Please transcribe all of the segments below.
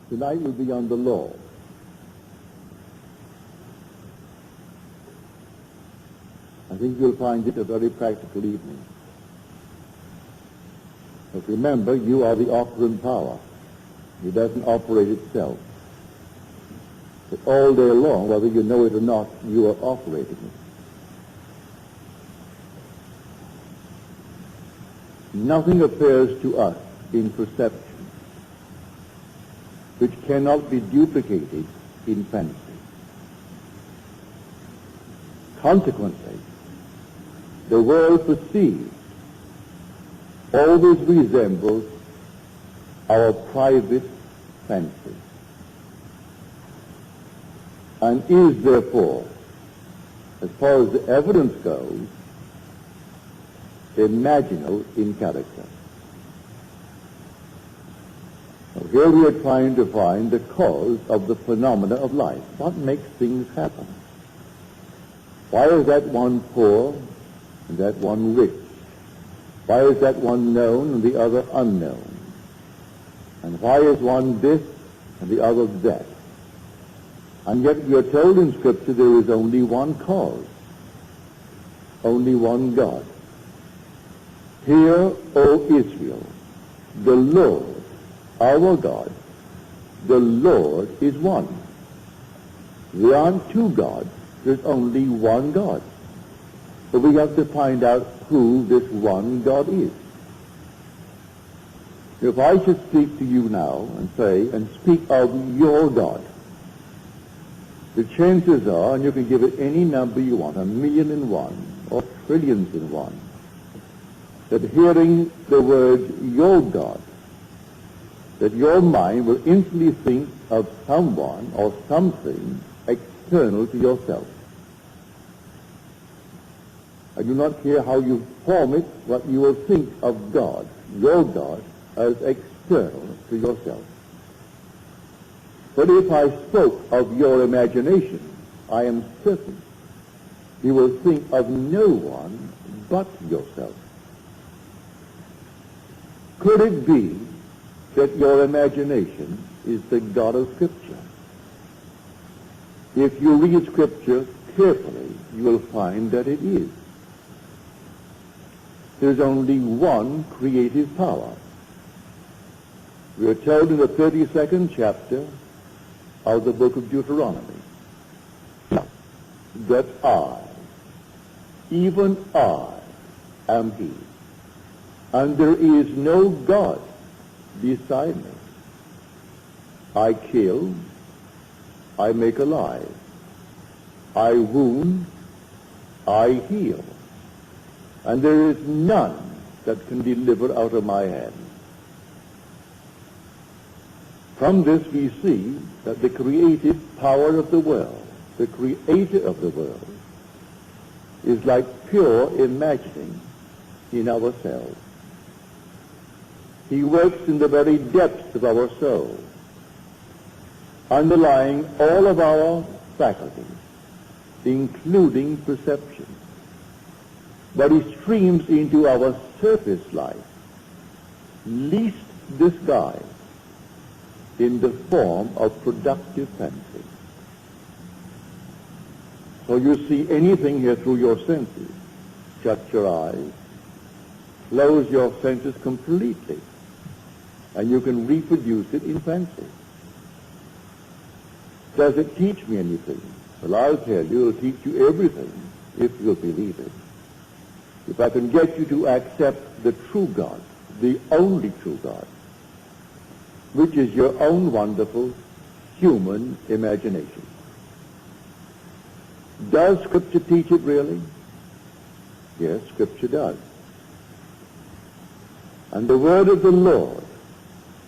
Tonight will be on the law. I think you'll find it a very practical evening. But remember, you are the operant power. It doesn't operate itself. But all day long, whether you know it or not, you are operating it. Nothing appears to us in perception which cannot be duplicated in fancy. Consequently, the world perceived always resembles our private fancy, and is therefore, as far as the evidence goes, imaginal in character. Now, here we are trying to find the cause of the phenomena of life. What makes things happen? Why is that one poor and that one rich? Why is that one known and the other unknown? And why is one this and the other that? And yet we are told in Scripture there is only one cause, only one God. Hear, O Israel, the Lord, our God, the Lord is one. There aren't two gods, there's only one God. So we have to find out who this one God is. If I should speak to you now and say, and speak of your God, the chances are, and you can give it any number you want, 1,000,001 or trillions in one, that hearing the word your God, that your mind will instantly think of someone or something external to yourself. I do not care how you form it, but you will think of God, your God, as external to yourself. But if I spoke of your imagination, I am certain you will think of no one but yourself. Could it be that your imagination is the God of Scripture? If you read Scripture carefully, you will find that it is. There's only one creative power. We are told in the 32nd chapter of the book of Deuteronomy that I, even I, am He, and there is no God beside me. I kill, I make alive, I wound, I heal, and there is none that can deliver out of my hand. From this we see that the creative power of the world, the creator of the world, is like pure imagining in ourselves. He works in the very depths of our soul, underlying all of our faculties, including perception. But he streams into our surface life, least disguised, in the form of productive fancy. So you see anything here through your senses. Shut your eyes, close your senses completely, and you can reproduce it in fancy. Does it teach me anything? Well, I'll tell you, it'll teach you everything if you'll believe it. If I can get you to accept the true God, the only true God, which is your own wonderful human imagination. Does Scripture teach it really? Yes, Scripture does. And the word of the Lord,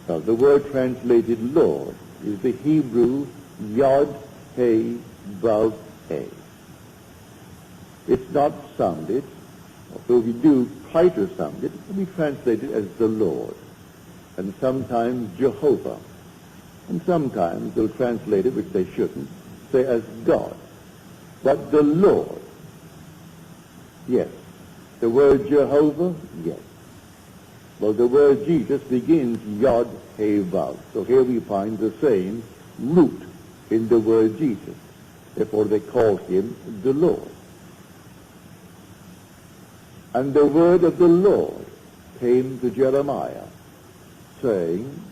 the word translated Lord, is the Hebrew Yod He Vav He. It's not sounded, although we do try to sound it, it can be translated as the Lord, and sometimes Jehovah, and sometimes they'll translate it, which they shouldn't, say as God. But the Lord, yes. The word Jehovah, yes. Well, the word Jesus begins Yod He Vav. So here we find the same root in the word Jesus. Therefore they called him the Lord. And the word of the Lord came to Jeremiah, saying,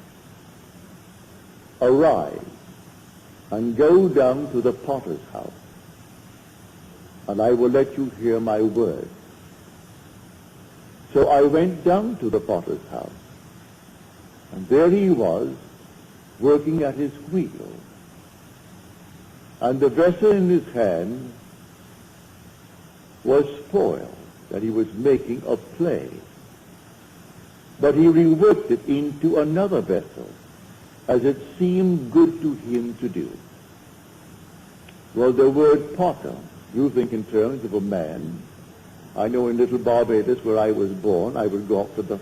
Arise and go down to the potter's house, and I will let you hear my word. So I went down to the potter's house, and there he was, working at his wheel. And the vessel in his hand was spoiled, that he was making of clay. But he reworked it into another vessel, as it seemed good to him to do. Well, the word potter, you think in terms of a man. I know in little Barbados, where I was born, I would go up to the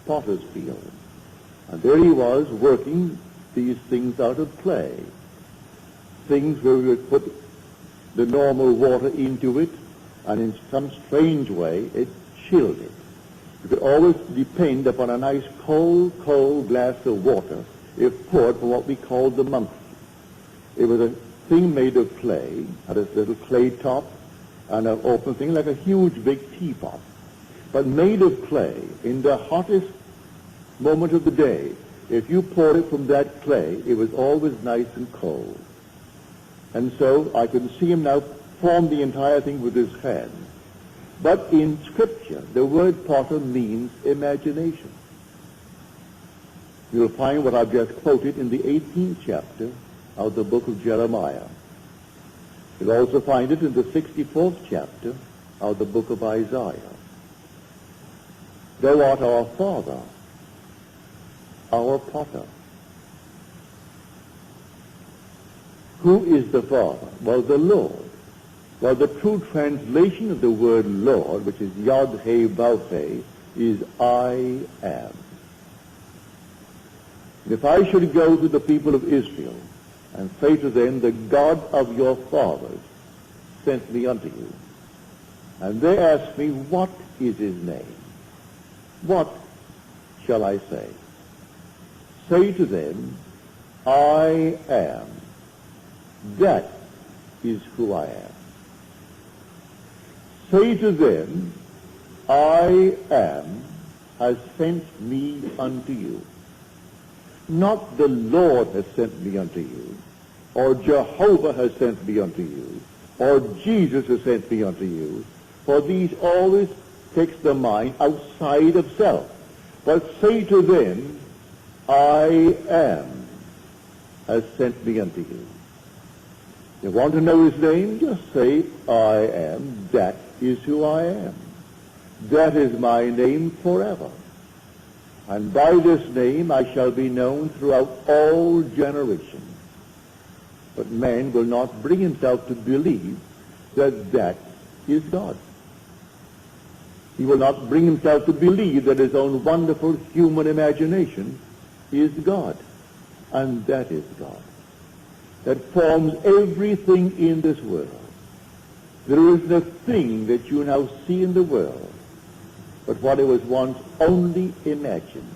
potter's field. And there he was, working these things out of clay. Things where we would put the normal water into it, and in some strange way, it chilled it. You could always depend upon a nice cold glass of water if poured from what we called the monkey. It was a thing made of clay, had a little clay top, and an open thing like a huge big teapot, but made of clay. In the hottest moment of the day, if you poured it from that clay, it was always nice and cold. And so I can see him now form the entire thing with his hand. But in Scripture, the word potter means imagination. You'll find what I've just quoted in the 18th chapter of the book of Jeremiah. You'll also find it in the 64th chapter of the book of Isaiah. Thou art our Father, our potter. Who is the Father? Well, the Lord. Well, the true translation of the word Lord, which is Yod He Vav He, is I am. If I should go to the people of Israel and say to them, the God of your fathers sent me unto you, and they ask me, what is his name? What shall I say? Say to them, I am. That is who I am. Say to them, I am has sent me unto you. Not the Lord has sent me unto you, or Jehovah has sent me unto you, or Jesus has sent me unto you, for these always takes the mind outside of self. But say to them, I am has sent me unto you. You want to know his name? Just say, I am. That is who I am. That is my name forever. And by this name I shall be known throughout all generations. But man will not bring himself to believe that that is God. He will not bring himself to believe that his own wonderful human imagination is God. And that is God, that forms everything in this world. There isn't a thing that you now see in the world but what it was once only imagined.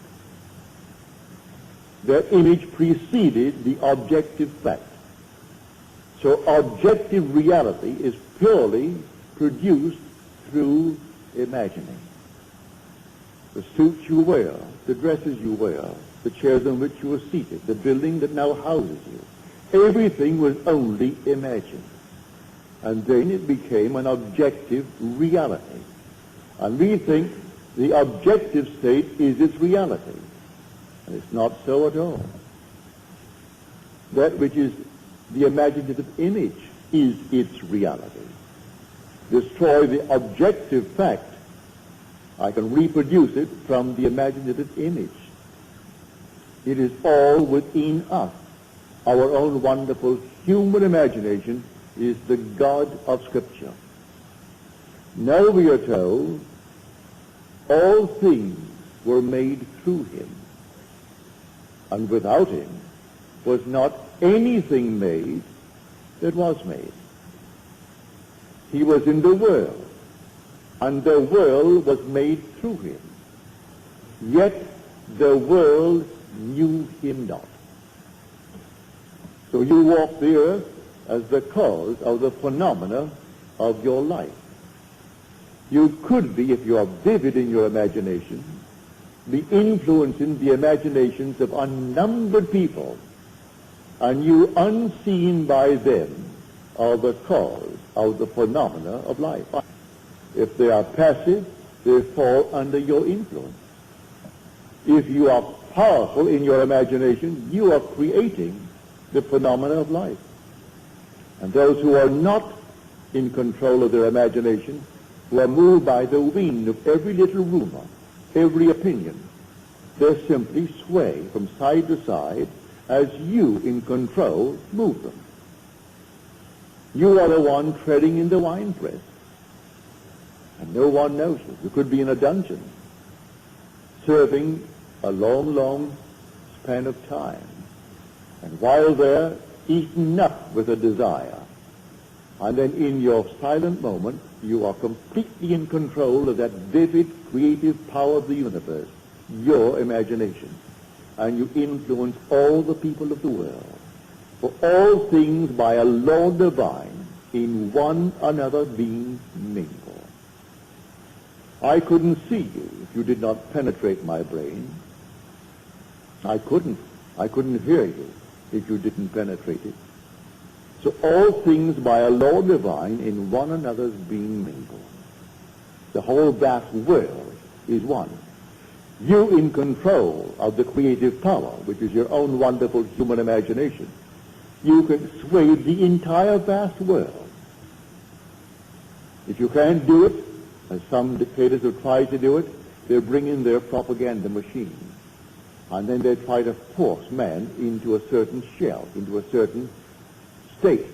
Their image preceded the objective fact. So objective reality is purely produced through imagining. The suits you wear, the dresses you wear, the chairs on which you are seated, the building that now houses you, everything was only imagined. And then it became an objective reality. And we think the objective state is its reality. And it's not so at all. That which is the imaginative image is its reality. Destroy the objective fact, I can reproduce it from the imaginative image. It is all within us. Our own wonderful human imagination is the God of Scripture. Now we are told all things were made through him, and without him was not anything made that was made. He was in the world, and the world was made through him. yet the world knew him not. So you walk the earth as the cause of the phenomena of your life. You could be, if you are vivid in your imagination, be influencing the imaginations of unnumbered people, and you, unseen by them, are the cause of the phenomena of life. If they are passive, they fall under your influence. If you are powerful in your imagination, you are creating the phenomena of life. And those who are not in control of their imagination, who are moved by the wind of every little rumor, every opinion, they simply sway from side to side as you, in control, move them. You are the one treading in the winepress, and no one knows it. You could be in a dungeon, serving a long, long span of time, and while there, eaten up with a desire. And then in your silent moment, you are completely in control of that vivid, creative power of the universe, your imagination. And you influence all the people of the world. For all things by a law divine, in one another being mingled. I couldn't see you if you did not penetrate my brain. I couldn't hear you if you didn't penetrate it. So all things by a law divine, in one another's being mingled. The whole vast world is one. You in control of the creative power, which is your own wonderful human imagination, you can sway the entire vast world. If you can't do it, as some dictators have tried to do it, they bring in their propaganda machine. And then they try to force man into a certain shell, into a certain state.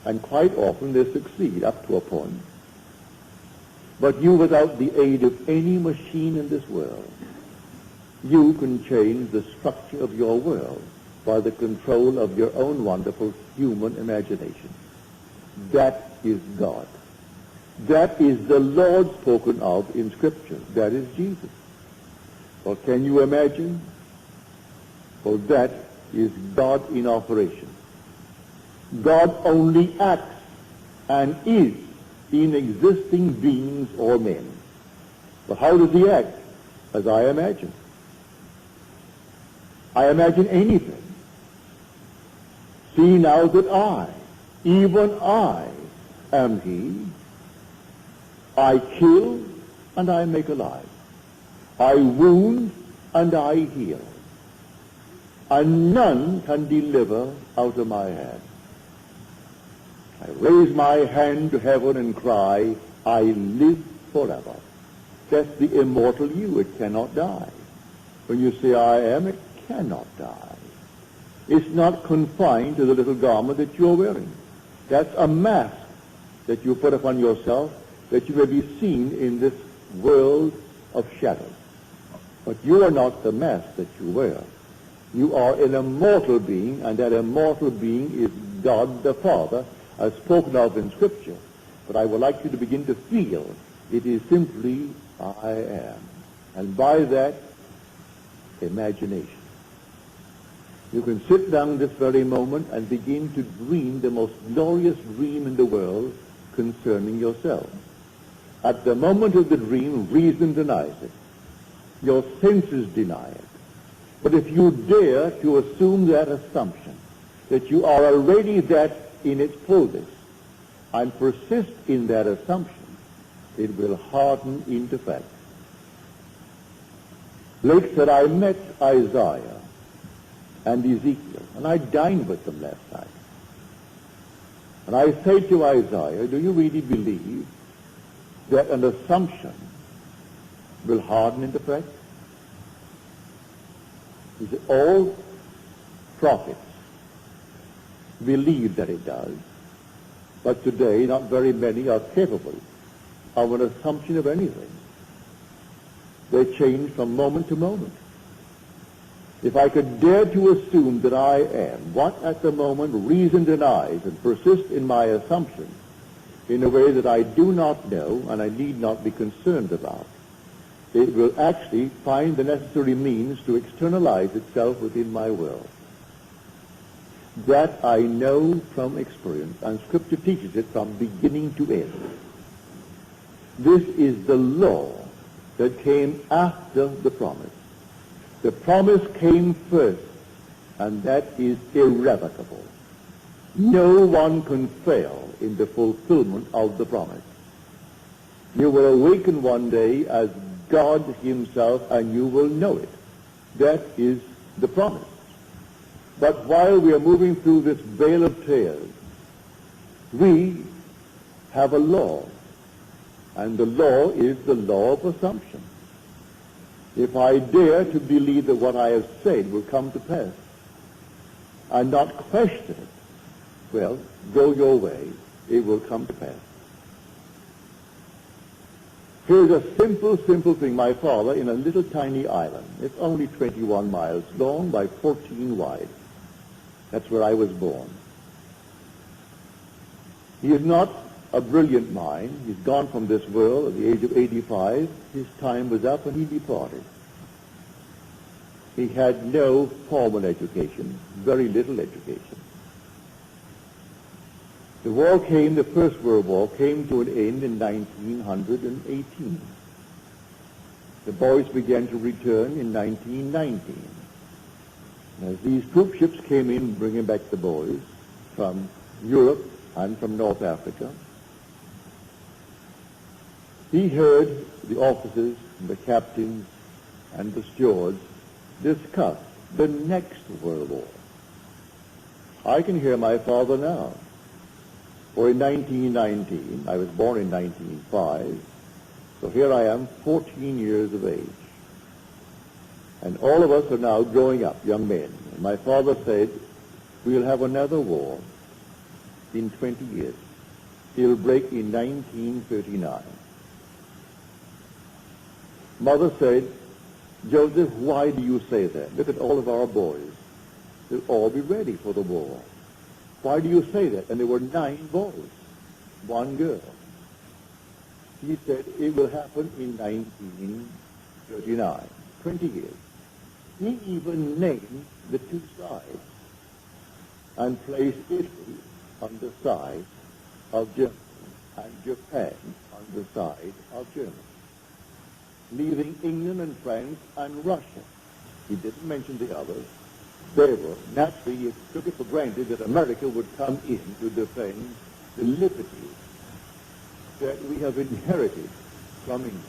And quite often they succeed up to a point. But you, without the aid of any machine in this world, you can change the structure of your world by the control of your own wonderful human imagination. That is God. That is the Lord spoken of in Scripture. That is Jesus. Or can you imagine? For that is God in operation. God only acts and is in existing beings or men. But how does he act? As I imagine. I imagine anything. See now that I, even I, am he. I kill and I make alive. I wound and I heal. And none can deliver out of my hand. I raise my hand to heaven and cry, I live forever. That's the immortal you. It cannot die. When you say I am, it cannot die. It's not confined to the little garment that you're wearing. That's a mask that you put upon yourself that you may be seen in this world of shadows. But you are not the mask that you wear. You are an immortal being, and that immortal being is God the Father, as spoken of in Scripture. But I would like you to begin to feel it is simply I am. And by that, imagination. You can sit down this very moment and begin to dream the most glorious dream in the world concerning yourself. At the moment of the dream, reason denies it. Your senses deny it. But if you dare to assume that assumption, that you are already that in its fullness, and persist in that assumption, it will harden into fact. Blake said, I met Isaiah and Ezekiel, and I dined with them last night. And I say to Isaiah, do you really believe that an assumption will harden into fact? He said, all prophets believe that it does, but today not very many are capable of an assumption of anything. They change from moment to moment. If I could dare to assume that I am what at the moment reason denies and persist in my assumption in a way that I do not know and I need not be concerned about, it will actually find the necessary means to externalize itself within my will. That I know from experience, and Scripture teaches it from beginning to end. This is the law that came after the promise. The promise came first, and that is irrevocable. No one can fail in the fulfillment of the promise. You will awaken one day as God himself, and you will know it. That is the promise. But while we are moving through this vale of tears, we have a law, and the law is the law of assumption. If I dare to believe that what I have said will come to pass and not question it, well, go your way, it will come to pass. Here's a simple thing. My father, in a little tiny island, it's only 21 miles long by 14 wide. That's where I was born. He is not a brilliant mind. He's gone from this world at the age of 85. His time was up and he departed. He had no formal education, very little education. The war came, the First World War came to an end in 1918. The boys began to return in 1919. As these troop ships came in bringing back the boys from Europe and from North Africa, he heard the officers, the captains, and the stewards discuss the next World War. I can hear my father now. For in 1919, I was born in 1905, so here I am, 14 years of age. And all of us are now growing up, young men. And my father said, we'll have another war in 20 years. It'll break in 1939. Mother said, Joseph, why do you say that? Look at all of our boys. They'll all be ready for the war. Why do you say that? And there were 9 boys, 1 girl. He said, it will happen in 1939, 20 years. He even named the 2 sides and placed Italy on the side of Germany and Japan on the side of Germany, leaving England and France and Russia. He didn't mention the others. They were, naturally, he took it for granted that America would come in to defend the liberties that we have inherited from England.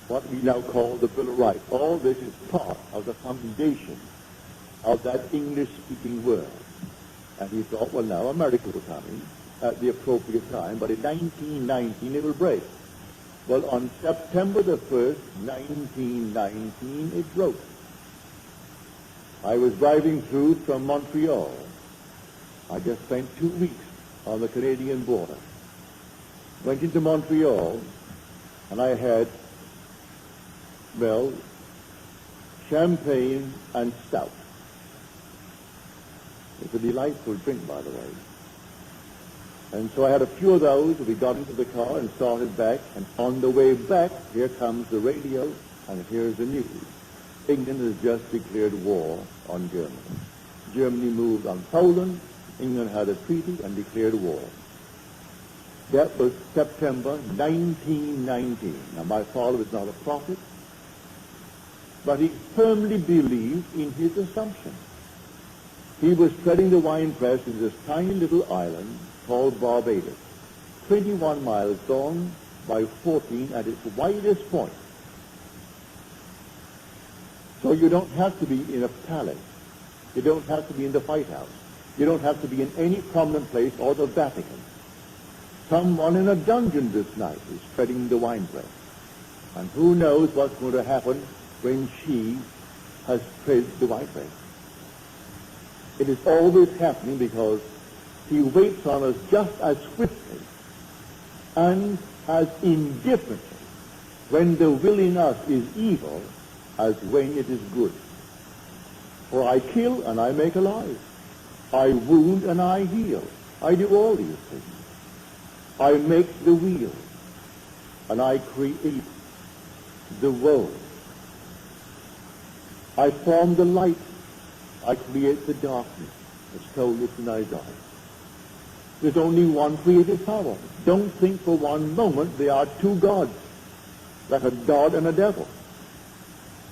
What we now call the Bill of Rights. All this is part of the foundation of that English-speaking world. And he thought, well, now America will come in at the appropriate time, but in 1919 it will break. Well, on September the 1st, 1919, it broke. I was driving through from Montreal. I just spent 2 weeks on the Canadian border. Went into Montreal, and I had, well, champagne and stout. It's a delightful drink, by the way. And so I had a few of those. We got into the car and started back. And on the way back, here comes the radio, and here's the news. England has just declared war on Germany. Germany moved on Poland. England had a treaty and declared war. That was September 1919. Now, my father was not a prophet, but he firmly believed in his assumption. He was treading the winepress in this tiny little island called Barbados, 21 miles long by 14 at its widest point. So you don't have to be in a palace. You don't have to be in the White House. You don't have to be in any prominent place or the Vatican. Someone in a dungeon this night is treading the winepress. And who knows what's going to happen when she has tread the winepress. It is always happening because he waits on us just as swiftly and as indifferently when the will in us is evil as when it is good. For I kill and I make alive. I wound and I heal. I do all these things. I make the wheel and I create. the world. I form the light. I create the darkness. It's told us in Isaiah. There's only one creative power. Don't think for one moment there are two gods, like a God and a devil.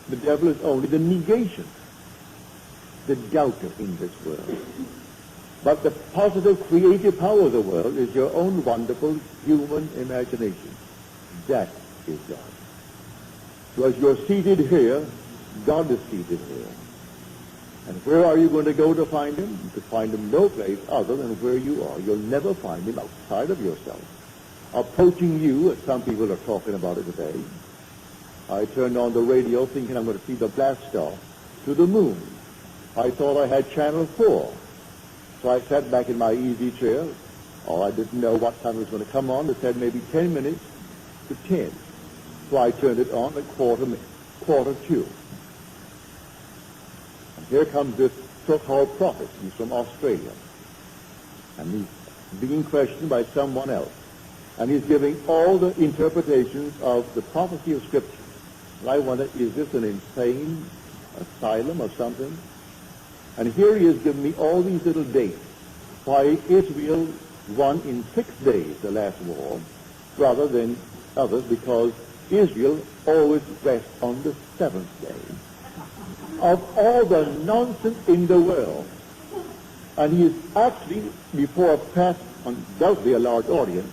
The devil is only the negation, the doubter in this world. But the positive creative power of the world is your own wonderful human imagination. That is God. So as you're seated here, God is seated here. And where are you going to go to find him? To find him no place other than where you are. You'll never find him outside of yourself. Approaching you, as some people are talking about it today, I turned on the radio thinking I'm going to see the blast off to the moon. I thought I had Channel 4. So I sat back in my easy chair. Oh, I didn't know what time it was going to come on. It said maybe 10 minutes to 10. So I turned it on at quarter to. And here comes this so-called prophet. He's from Australia. And he's being questioned by someone else. And he's giving all the interpretations of the prophecy of Scripture. And I wonder, is this an insane asylum or something? And here he has given me all these little dates. Why Israel won in 6 days the last war, rather than others, because Israel always rests on the 7th day. Of all the nonsense in the world, and he is actually, before a past, undoubtedly a large audience,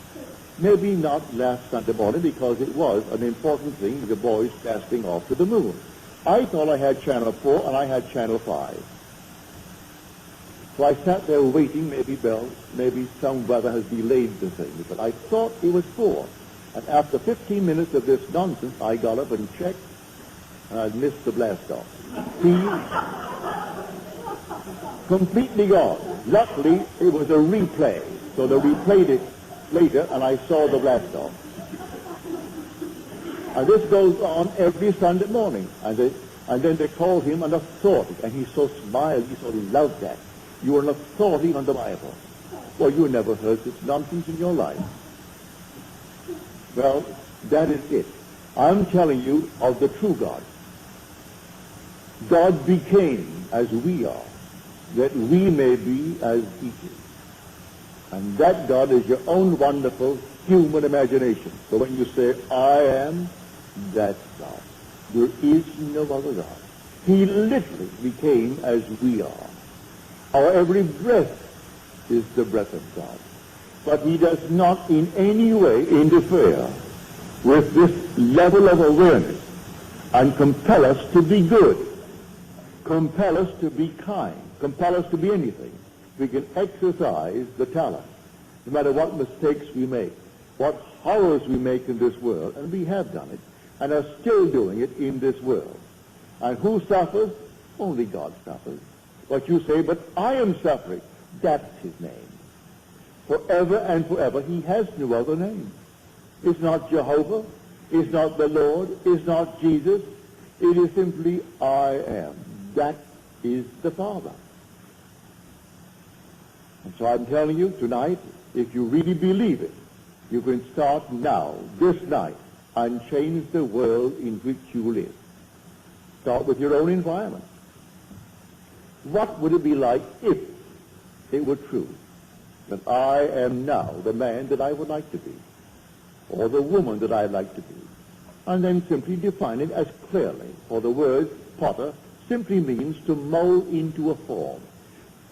maybe not last Sunday morning, because it was an important thing, the boys casting off to the moon. I thought I had Channel 4 and I had Channel 5. So I sat there waiting, maybe some weather has delayed the thing, but I thought it was 4. And after 15 minutes of this nonsense, I got up and checked, and I missed the blast off. Completely gone. Luckily, it was a replay, so they replayed it later, and I saw the blast off. And this goes on every Sunday morning, and then they call him an authority, and he so smiled, he so loved that. You are an authority on the Bible. Well, you never heard such nonsense in your life. Well, that is it. I'm telling you of the true God. God became as we are, that we may be as he is. And that God is your own wonderful human imagination. So when you say, I am, that's God. There is no other God. He literally became as we are. Our every breath is the breath of God. But he does not in any way interfere with this level of awareness and compel us to be good, compel us to be kind, compel us to be anything. We can exercise the talent, no matter what mistakes we make, what horrors we make in this world, and we have done it, and are still doing it in this world. And who suffers? Only God suffers. What you say, but I am suffering, that's his name. Forever and forever, he has no other name. It's not Jehovah, it's not the Lord, it's not Jesus. It is simply I am. That is the Father. And so I'm telling you tonight, if you really believe it, you can start now, this night, and change the world in which you live. Start with your own environment. What would it be like if it were true that I am now the man that I would like to be, or the woman that I'd like to be? And then simply define it as clearly, for the word potter simply means to mold into a form.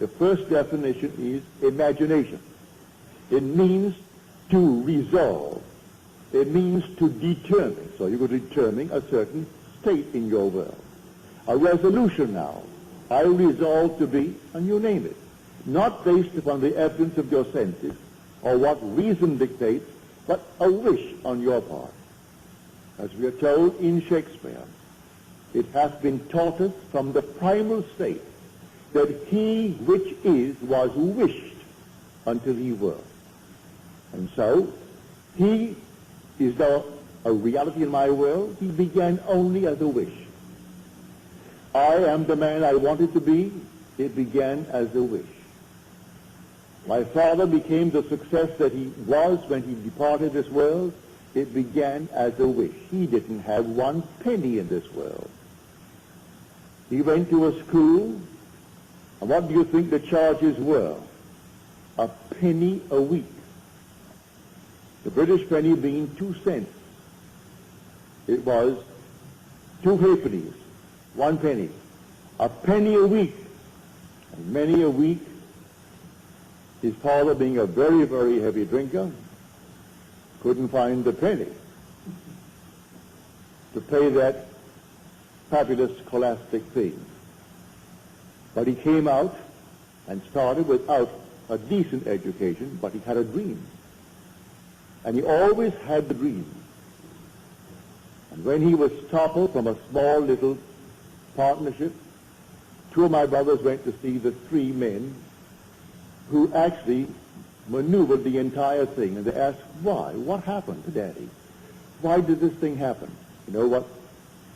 The first definition is imagination. It means to resolve. It means to determine. So you could determine a certain state in your world. A resolution now. I resolve to be, and you name it. Not based upon the evidence of your senses or what reason dictates, but a wish on your part. As we are told in Shakespeare, it has been taught us from the primal state that he which is was wished until he were. And so, he is now a reality in my world. He began only as a wish. I am the man I wanted to be. It began as a wish. My father became the success that he was when he departed this world. It began as a wish. He didn't have one penny in this world. He went to a school, and what do you think the charges were? A penny a week. The British penny being 2 cents. It was 2 halfpennies, 1 penny. A penny a week. And many a week, his father, being a very, very heavy drinker, couldn't find the penny to pay that fabulous scholastic fee. But he came out and started without a decent education, but he had a dream. And he always had the dream. And when he was toppled from a small little partnership, 2 of my brothers went to see the 3 men who actually maneuvered the entire thing, and they asked, why? What happened to Daddy? Why did this thing happen? You know what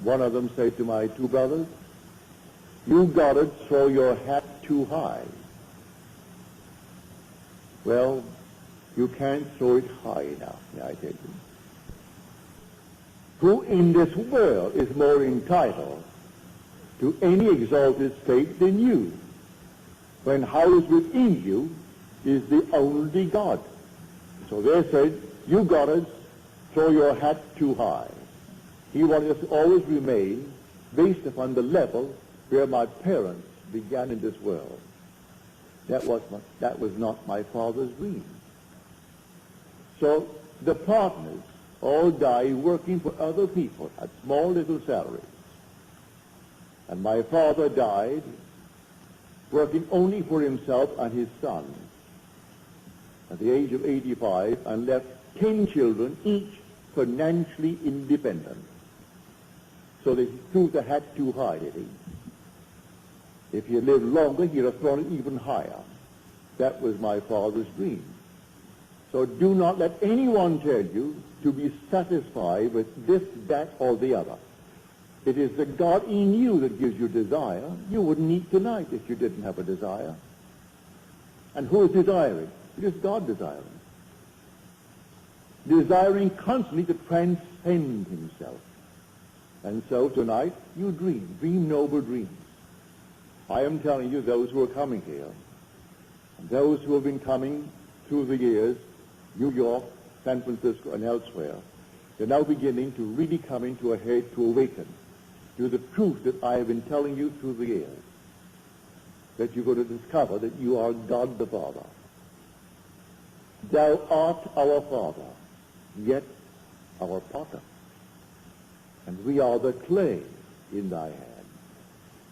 one of them said to my 2 brothers? You Goddard throw your hat too high. Well, you can't throw it high enough, may I tell you. Who in this world is more entitled to any exalted state than you, when housed within you is the only God? So they said, you Goddards, throw your hat too high. He wanted us to always remain based upon the level where my parents began in this world. That was not my father's dream. So the partners all died working for other people at small little salaries. And my father died working only for himself and his son at the age of 85, and left 10 children, each financially independent. So they threw the hat too high, did he? If he had lived longer, he'd have thrown it even higher. That was my father's dream. So do not let anyone tell you to be satisfied with this, that, or the other. It is the God in you that gives you desire. You wouldn't eat tonight if you didn't have a desire. And who is desiring? It is God desiring. Desiring constantly to transcend himself. And so tonight, you dream noble dreams. I am telling you, those who are coming here, and those who have been coming through the years, New York, San Francisco, and elsewhere, they're now beginning to really come into a head to awaken to the truth that I have been telling you through the years, that you're going to discover that you are God the Father. Thou art our Father, yet our potter, and we are the clay in thy hand.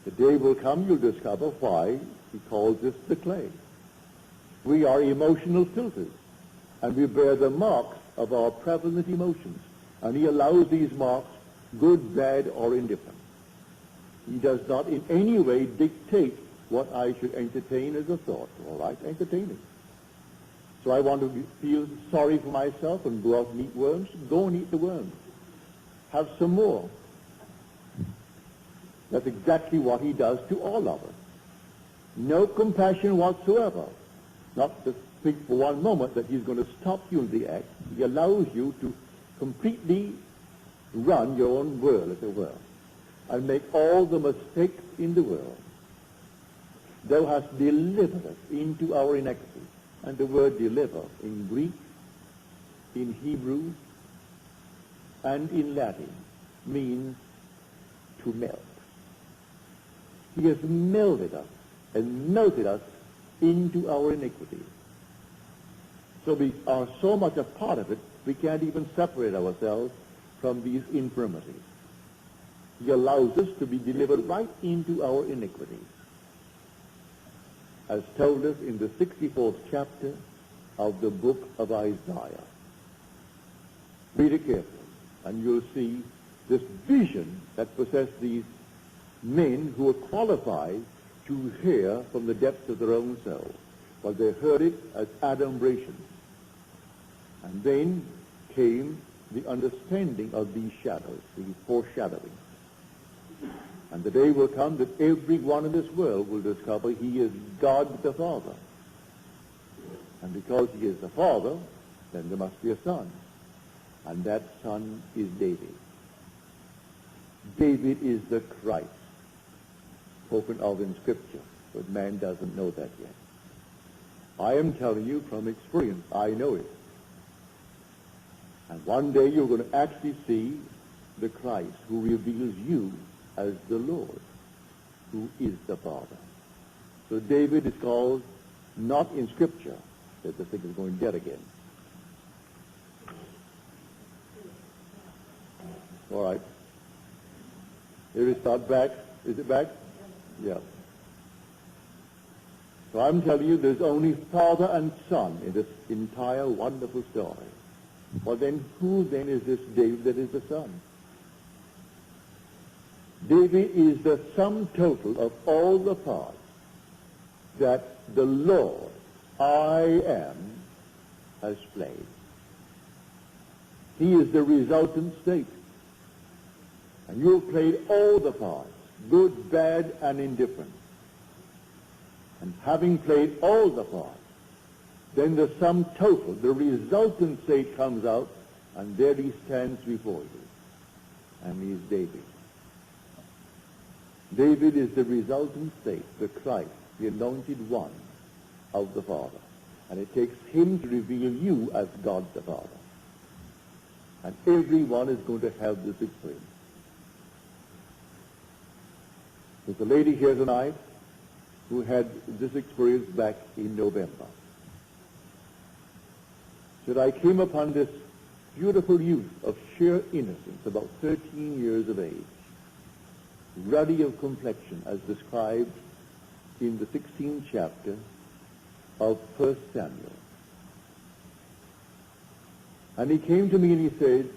The day will come you'll discover why he calls us the clay. We are emotional filters, and we bear the marks of our prevalent emotions, and he allows these marks, good, bad, or indifferent. He does not in any way dictate what I should entertain as a thought. All right, entertain it. So I want to feel sorry for myself and go out and eat worms. Go and eat the worms. Have some more. That's exactly what he does to all of us. No compassion whatsoever. Not to think for one moment that he's going to stop you in the act. He allows you to completely run your own world, as it were, and make all the mistakes in the world. Thou hast delivered us into our iniquity. And the word deliver in Greek, in Hebrew, and in Latin means to melt. He has melted us and melted us into our iniquity. So we are so much a part of it, we can't even separate ourselves from these infirmities. He allows us to be delivered right into our iniquities, as told us in the 64th chapter of the book of Isaiah. Read it carefully, and you'll see this vision that possessed these men who were qualified to hear from the depths of their own souls. But they heard it as adumbrations. And then came the understanding of these shadows, these foreshadowings. And the day will come that everyone in this world will discover he is God the Father. And because he is the Father, then there must be a Son. And that son is David. David is the Christ spoken of in Scripture, but man doesn't know that yet. I am telling you from experience, I know it. And one day you're going to actually see the Christ who reveals you as the Lord, who is the Father. So David is called, not in Scripture, that the thing is going dead again. All right. Here is start back. Is it back? Yeah. So I'm telling you, there's only Father and Son in this entire wonderful story. Well then, who then is this David that is the Son? David is the sum total of all the parts that the Lord, I am, has played. He is the resultant state. And you have played all the parts, good, bad, and indifferent. And having played all the parts, then the sum total, the resultant state comes out, and there he stands before you. And he is David. David is the resultant state, the Christ, the anointed one of the Father. And it takes him to reveal you as God the Father. And everyone is going to have this experience. There's a lady here tonight who had this experience back in November. Said, I came upon this beautiful youth of sheer innocence, about 13 years of age, ruddy of complexion, as described in the 16th chapter of 1 Samuel. And he came to me and he said,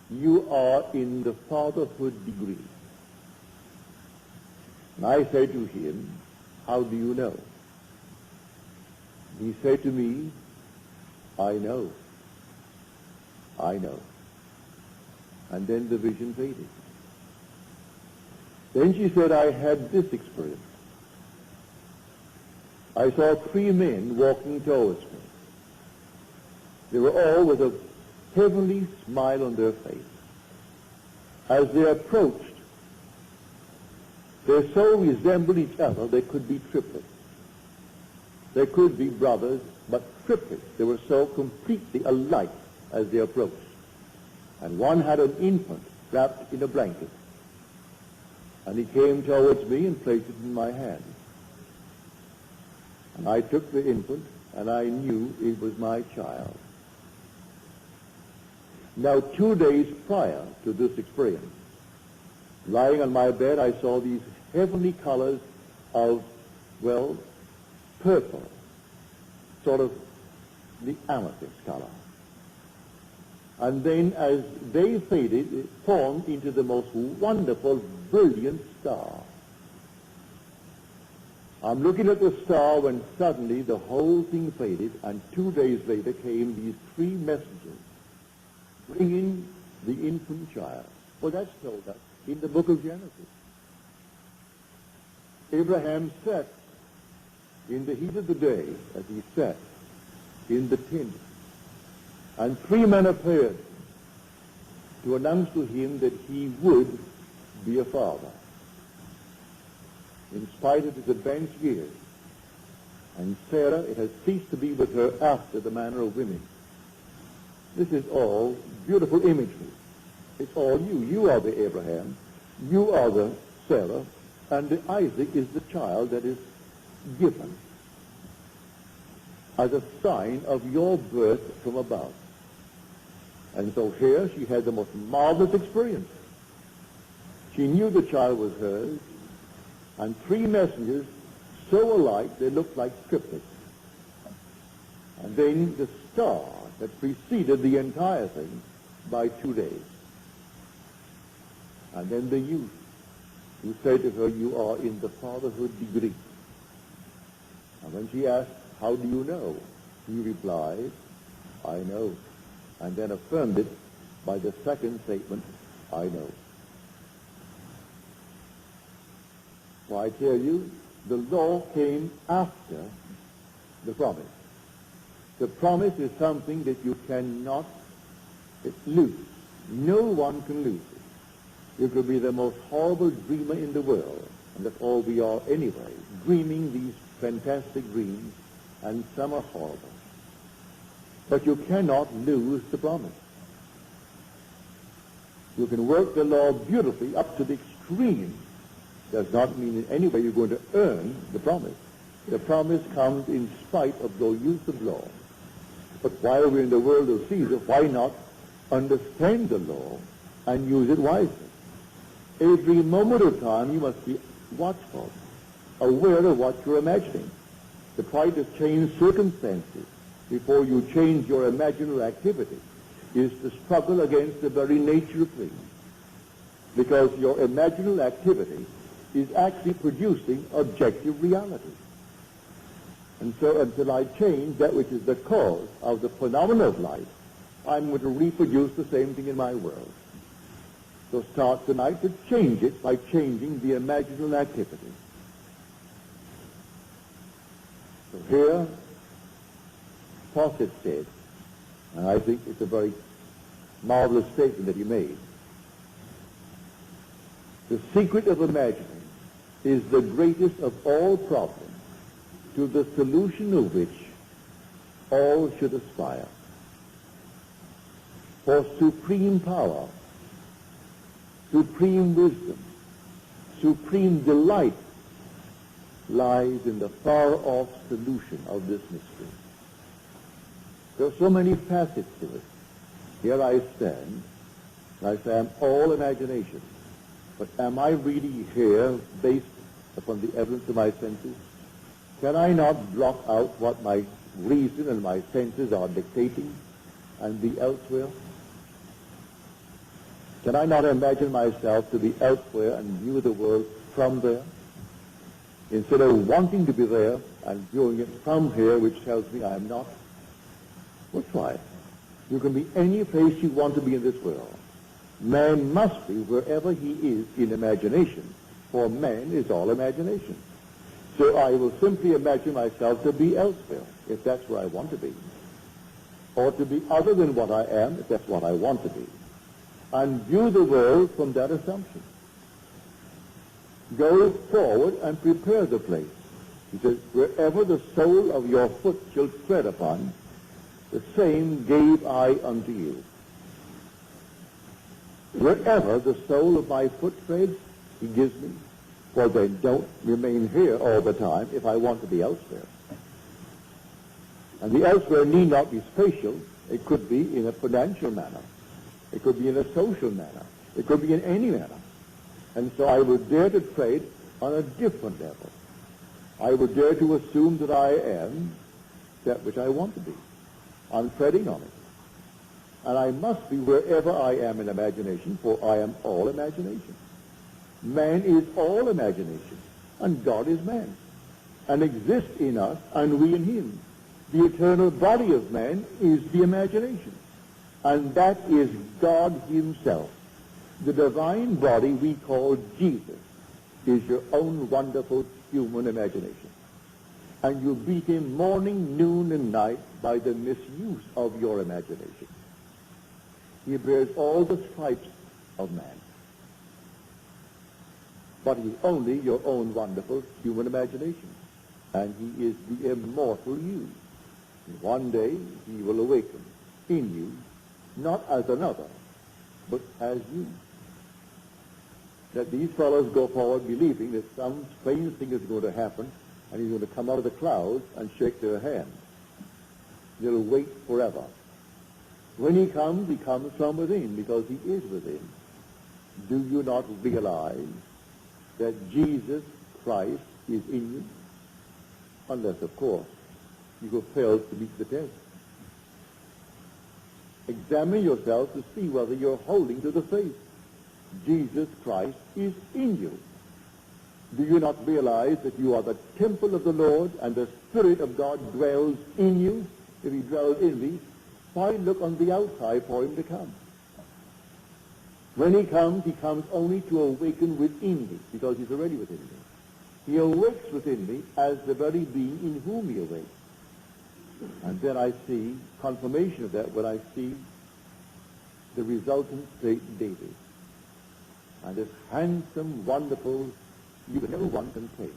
you are in the fatherhood degree. And I said to him, how do you know? He said to me, I know. I know. And then the vision faded. Then she said, I had this experience. I saw 3 men walking towards me. They were all with a heavenly smile on their face. As they approached, they so resembled each other they could be triplets. They could be brothers, but triplets. They were so completely alike as they approached. And one had an infant wrapped in a blanket. And he came towards me and placed it in my hand. And I took the infant, and I knew it was my child. Now, 2 days prior to this experience, lying on my bed, I saw these heavenly colors of, well, purple, sort of the amethyst color. And then as they faded, it formed into the most wonderful, brilliant star. I'm looking at the star when suddenly the whole thing faded, and 2 days later came these 3 messengers bringing the infant child. Well, that's told us in the book of Genesis. Abraham sat in the heat of the day, as he sat in the tent, and 3 men appeared to announce to him that he would be a father, in spite of his advanced years. And Sarah, it has ceased to be with her after the manner of women. This is all beautiful imagery. It's all you. You are the Abraham. You are the Sarah. And the Isaac is the child that is given as a sign of your birth from above. And so here she had the most marvelous experience. She knew the child was hers, and 3 messengers so alike they looked like triplets. And then the star that preceded the entire thing by 2 days. And then the youth who said to her, you are in the fatherhood degree. And when she asked, how do you know? He replied, I know. And then affirmed it by the second statement, I know. So I tell you, the law came after the promise. The promise is something that you cannot It's loose. No one can lose it. You could be the most horrible dreamer in the world, and that's all we are anyway, dreaming these fantastic dreams, and some are horrible. But you cannot lose the promise. You can work the law beautifully up to the extreme. Does not mean in any way you're going to earn the promise. The promise comes in spite of your use of law. But while we're in the world of Caesar, why not understand the law and use it wisely? Every moment of time you must be watchful, aware of what you're imagining. To try to change circumstances before you change your imaginary activity is to struggle against the very nature of things. Because your imaginary activity is actually producing objective reality. And so until I change that which is the cause of the phenomena of life, I'm going to reproduce the same thing in my world. So start tonight to change it by changing the imaginal activity. So here, Fawcett said, and I think it's a very marvelous statement that he made, the secret of imagining is the greatest of all problems, to the solution of which all should aspire. For supreme power, supreme wisdom, supreme delight lies in the far-off solution of this mystery. There are so many facets to it. Here I stand, and I say I'm all imagination. But am I really here based upon the evidence of my senses? Can I not block out what my reason and my senses are dictating and be elsewhere? Can I not imagine myself to be elsewhere and view the world from there? Instead of wanting to be there and viewing it from here, which tells me I am not? Well, try it. You can be any place you want to be in this world. Man must be wherever he is in imagination, for man is all imagination. So I will simply imagine myself to be elsewhere, if that's where I want to be, or to be other than what I am, if that's what I want to be, and view the world from that assumption. Go forward and prepare the place. He says, wherever the sole of your foot shall tread upon, the same gave I unto you. Wherever the sole of my foot treads, he gives me. For then don't remain here all the time if I want to be elsewhere. And the elsewhere need not be spatial. It could be in a financial manner. It could be in a social manner. It could be in any manner. And so I would dare to trade on a different level. I would dare to assume that I am that which I want to be. I'm treading on it. And I must be wherever I am in imagination, for I am all imagination. Man is all imagination, and God is man, and exists in us, and we in him. The eternal body of man is the imagination, and that is God himself. The divine body we call Jesus is your own wonderful human imagination. And you beat him morning, noon, and night by the misuse of your imagination. He bears all the stripes of man. But he's only your own wonderful human imagination. And he is the immortal you. And one day he will awaken in you, not as another, but as you. That these fellows go forward believing that some strange thing is going to happen, and he's going to come out of the clouds and shake their hand. They'll wait forever. When he comes from within, because he is within. Do you not realize that Jesus Christ is in you? Unless, of course, you have failed to meet the test. Examine yourself to see whether you're holding to the faith. Jesus Christ is in you. Do you not realize that you are the temple of the Lord and the Spirit of God dwells in you? If he dwells in thee, why look on the outside for him to come? When he comes only to awaken within thee, because he's already within thee. He awakes within thee as the very being in whom he awakes. And then I see confirmation of that when I see the resultant state daily. And this handsome, wonderful, you can never one can paint.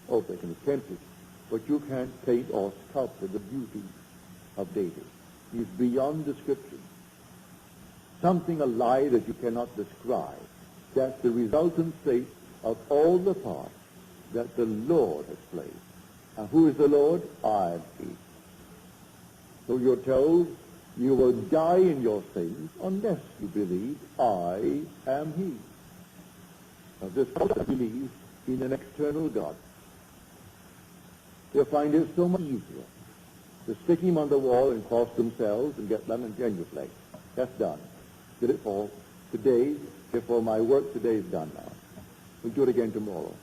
Oh, they can attempt it, but you can't paint or sculpture the beauty of David. He's beyond description. Something alive that you cannot describe. That's the resultant state of all the parts that the Lord has placed. And who is the Lord? I am He. So you're told you will die in your sins unless you believe I am He. Now this person believes in an external God. They'll find it so much easier to stick him on the wall and cross themselves and get lemon genuflect. That's done. Did it for today, therefore my work today is done now. We'll do it again tomorrow.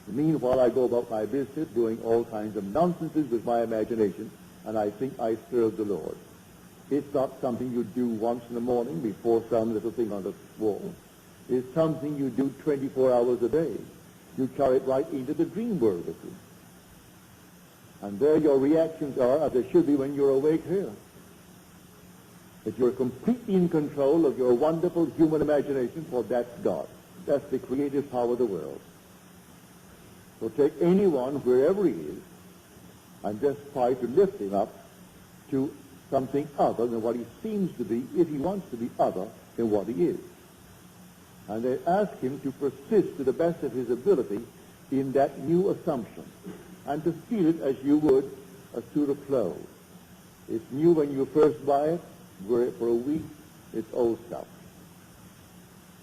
Meanwhile, I go about my business doing all kinds of nonsenses with my imagination, and I think I serve the Lord. It's not something you do once in the morning before some little thing on the wall. It's something you do 24 hours a day. You carry it right into the dream world with you. And there your reactions are as they should be when you're awake here. That you're completely in control of your wonderful human imagination, for that's God. That's the creative power of the world. So take anyone, wherever he is, and just try to lift him up to something other than what he seems to be, if he wants to be other than what he is. And they ask him to persist to the best of his ability in that new assumption, and to feel it as you would a suit of clothes. It's new when you first buy it, wear it for a week, it's old stuff.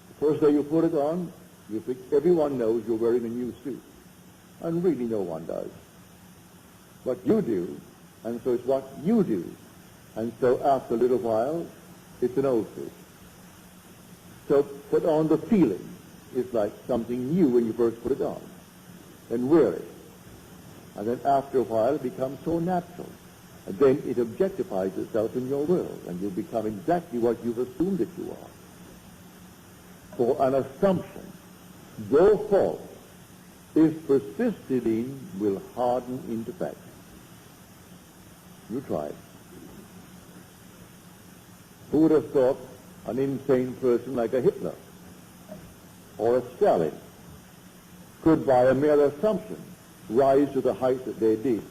The first day you put it on, you think everyone knows you're wearing a new suit. And really no one does. But you do, and so it's what you do. And so after a little while, it's an old suit. So put on the feeling. It's like something new when you first put it on. Then wear it. And then after a while, it becomes so natural. And then it objectifies itself in your world, and you become exactly what you've assumed that you are. For an assumption, though false, if persisted in, will harden into fact. You try it. Who would have thought an insane person like a Hitler or a Stalin could, by a mere assumption, rise to the height that they did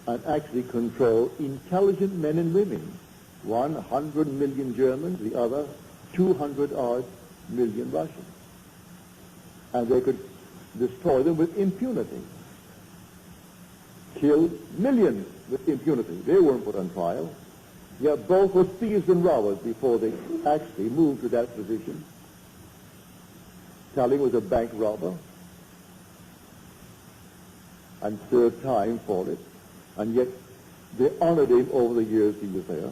and actually control intelligent men and women, 100 million Germans, the other 200-odd million Russians. And they could destroy them with impunity. Kill millions with impunity. They weren't put on trial. Yet both were thieves and robbers before they actually moved to that position. Stalin was a bank robber and served time for it. And yet they honored him over the years he was there,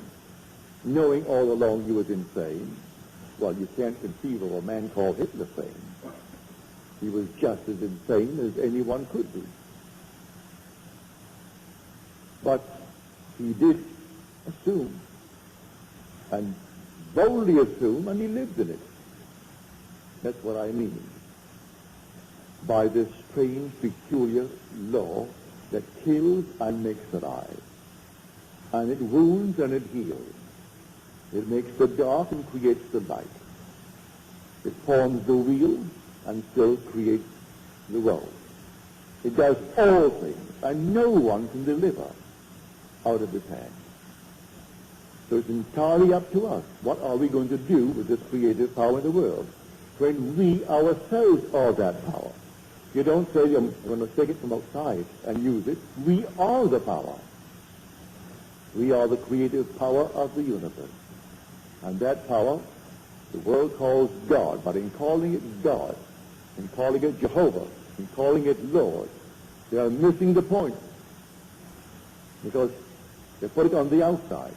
knowing all along he was insane. Well, you can't conceive of a man called Hitler sane. He was just as insane as anyone could be. But he did assume, and boldly assume, and he lived in it. That's what I mean by this strange, peculiar law that kills and makes alive. And it wounds and it heals. It makes the dark and creates the light. It forms the wheel and still creates the road. It does all things, and no one can deliver out of his hand. So it's entirely up to us. What are we going to do with this creative power in the world when we ourselves are that power? You don't say, I'm going to take it from outside and use it. We are the power. We are the creative power of the universe. And that power, the world calls God, but in calling it God, in calling it Jehovah, in calling it Lord, they are missing the point. Because they put it on the outside.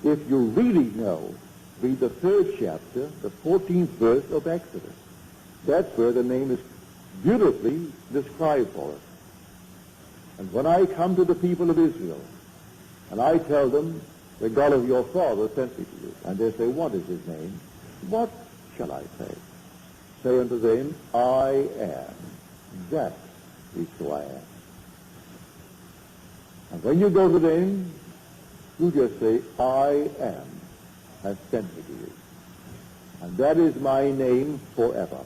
If you really know, read the 3rd chapter, the 14th verse of Exodus. That's where the name is beautifully described for us. And when I come to the people of Israel, and I tell them, the God of your father sent me to you, and they say, what is his name? What shall I say? Say unto them, I am. That is who I am. And when you go to them, you just say, I am. has sent me to you. And that is my name forever.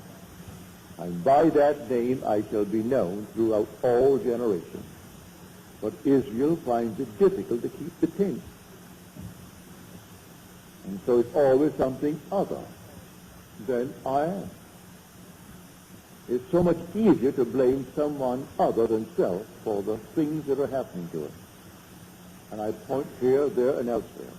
And by that name I shall be known throughout all generations. But Israel finds it difficult to keep the 10th. And so it's always something other than I am. It's so much easier to blame someone other than self for the things that are happening to us. And I point here, there, and elsewhere.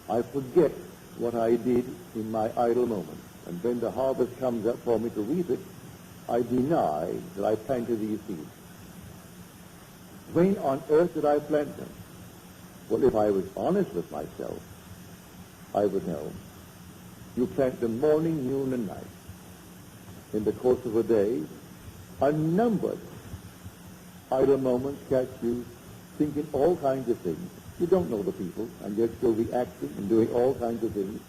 I forget what I did in my idle moments. And when the harvest comes up for me to reap it, I deny that I planted these seeds. When on earth did I plant them? Well, if I was honest with myself, I would know. You plant them morning, noon, and night. In the course of a day, unnumbered idle moments catch you thinking all kinds of things. You don't know the people, and yet still reacting and doing all kinds of things.